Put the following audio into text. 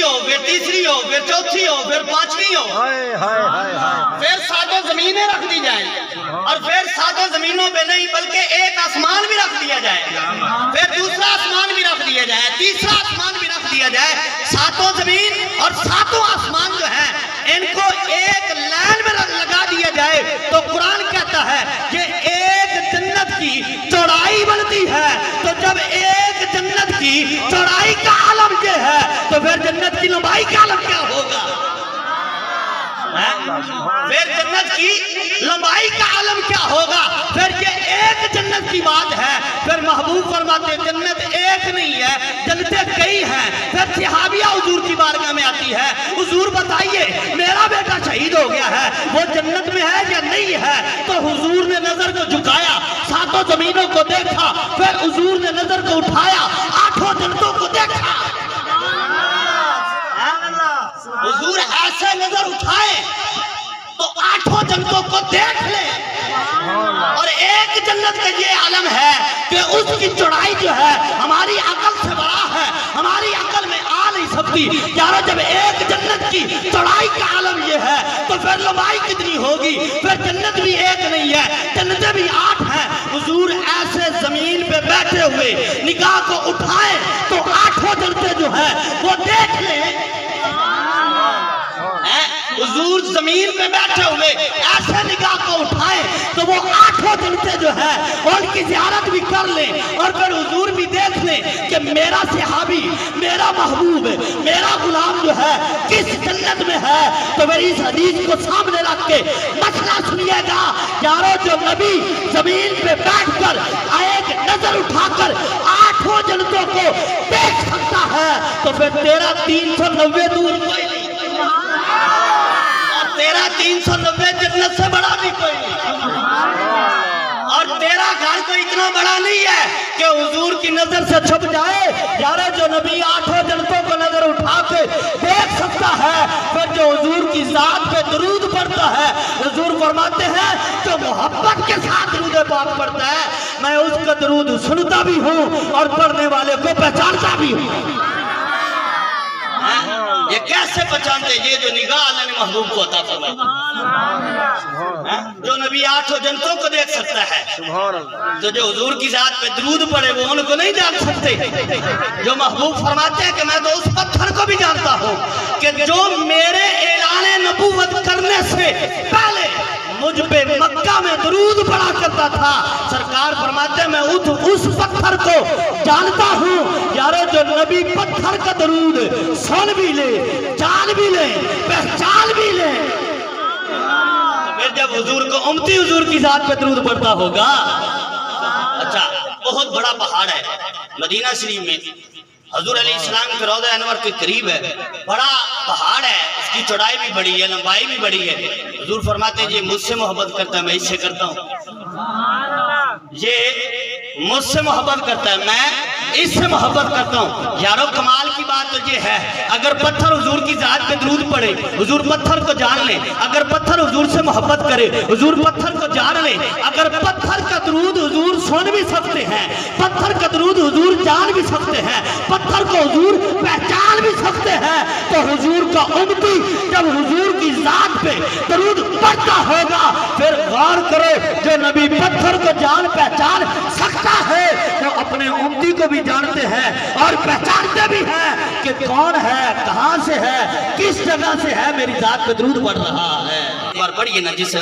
हो, फिर तीसरी हो, फिर चौथी हो, फिर पांचवी हो, फिर 7 जमीनें रख दी जाए और फिर 7 जमीनों पे नहीं बल्कि एक आसमान भी रख दिया जाए, फिर दूसरा आसमान भी रख दिया जाए, तीसरा आसमान भी रख दिया जाए। 7 जमीन और 7 आसमान जो है इनको एक लाइन में लगा दिया जाए तो कुरान कहता है कि एक जन्नत की चौड़ाई बनती है। तो जब एक जन्नत की चौड़ाई का आलम ये है तो फिर जन्नत की लंबाई का आलम क्या होगा? फिर जन्नत की लंबाई का आलम क्या होगा? फिर ये एक जन्नत की बात है। फिर महबूब फरमाते जन्नत एक नहीं है, जन्नतें कई हैं। फिर सहाबिया हुजूर की बारगाह में आती है, हुजूर बताइए मेरा बेटा शहीद हो गया है, वो जन्नत में है या नहीं है? तो हुजूर ने नजर को झुकाया, 7 जमीनों को देखा, फिर हुजूर ने नजर को उठाया, 8 जन्नतों को देखा। हुजूर ऐसे नजर उठाए तो 8 जन्नतों को देख ले। और एक जन्नत का ये आलम है कि उसकी चौड़ाई जो है हमारी अकल से बड़ा है, हमारी अकल में आ नहीं सकती। यारो जब एक जन्नत की चौड़ाई का आलम ये है तो फिर लंबाई कितनी होगी? फिर जन्नत भी एक नहीं है, जन्नतें भी 8 हैं। हुजूर ऐसे जमीन पे बैठे हुए निगाह को उठाए तो 8 जन्नतें जो है वो देख ले। हुजूर जमीन पे बैठे हुए ऐसे निगाह को उठाए तो वो 8 जन्नतें जो है उनकी ज़ियारत भी कर ले और फिर हुजूर भी देख ले कि मेरा सहाबी, मेरा महबूब, मेरा गुलाम जो है किस जन्नत में है। तो मेरी इस हदीस को सामने रख के मसला सुनिएगा यारो, जो नबी जमीन पे बैठकर एक नजर उठाकर 8 जन्नतों को देख सकता है तो फिर तेरा 390 दूर कोई नहीं, तेरा 390 जन्नत से बड़ा भी कोई नहीं, और तेरा घर तो इतना बड़ा नहीं है कि हुजूर की नजर से छुप जाए। यारे जो नबी 8 जन्नतों को नजर उठा के देख सकता है, फिर जो हुजूर की जात पे दरूद पढ़ता है, हुजूर फरमाते हैं जो मोहब्बत के साथ दरूद पाक पढ़ता है मैं उसका दरूद सुनता भी हूँ और पढ़ने वाले को पहचानता भी हूँ। ये कैसे पहचानते? ये जो निगाह अल्लाह ने महबूब को अता फरमाई, जो नबी 8 जन्नतों को देख सकता है, तो जो हुजूर की जात पे दरूद पड़े वो उनको नहीं जान सकते। जो महबूब फरमाते हैं कि मैं तो उस पत्थर को भी जानता हूँ कि जो मेरे ऐलान नबूवत करने से पहले मुझ पे मक्का में दरूद पड़ा करता था। सरकार फरमाते मैं उस पत्थर को जानता हूँ। यारो जो नबी पत्थर का दरूद सुन भी ले, जान भी ले, पहचान भी ले, फिर जब हुजूर को उम्मती हुजूर की जात पे दरूद पड़ता होगा। अच्छा, बहुत बड़ा पहाड़ है मदीना शरीफ में, हजूर अलैहिस्सलाम के रौज़ा अनवर के करीब है, बड़ा पहाड़ है, इसकी चौड़ाई भी बड़ी है, लंबाई भी बड़ी है। हुजूर फरमाते हैं ये मुझसे मोहब्बत करता है मैं इससे करता हूँ, ये मुझसे मोहब्बत करता है मैं इससे मोहब्बत करता हूँ। यारो कमाल की बात तो ये है, अगर पत्थर हुजूर की जात पे दरूद पड़े, हुजूर पत्थर को जान ले। अगर पत्थर हुजूर से मोहब्बत करे, हुजूर पत्थर को जान ले। अगर पत्थर का दरूद हुजूर सुन भी सकते हैं, पत्थर का दरूद हुजूर जान भी सकते हैं, पत्थर को हुजूर पहचान भी सकते हैं, तो हुजूर का उम्मती जब हुजूर की जात पे दरूद पढ़ता होगा फिर गौर करो, जो नबी पत्थर को जान पहचान सकता है वो अपने उम्मती को भी जानते हैं और पहचानते भी हैं कि कौन है, कहां से है, किस जगह से है, मेरी जात पे दरूद पढ़ रहा है। एक बार पढ़िए ना जिसे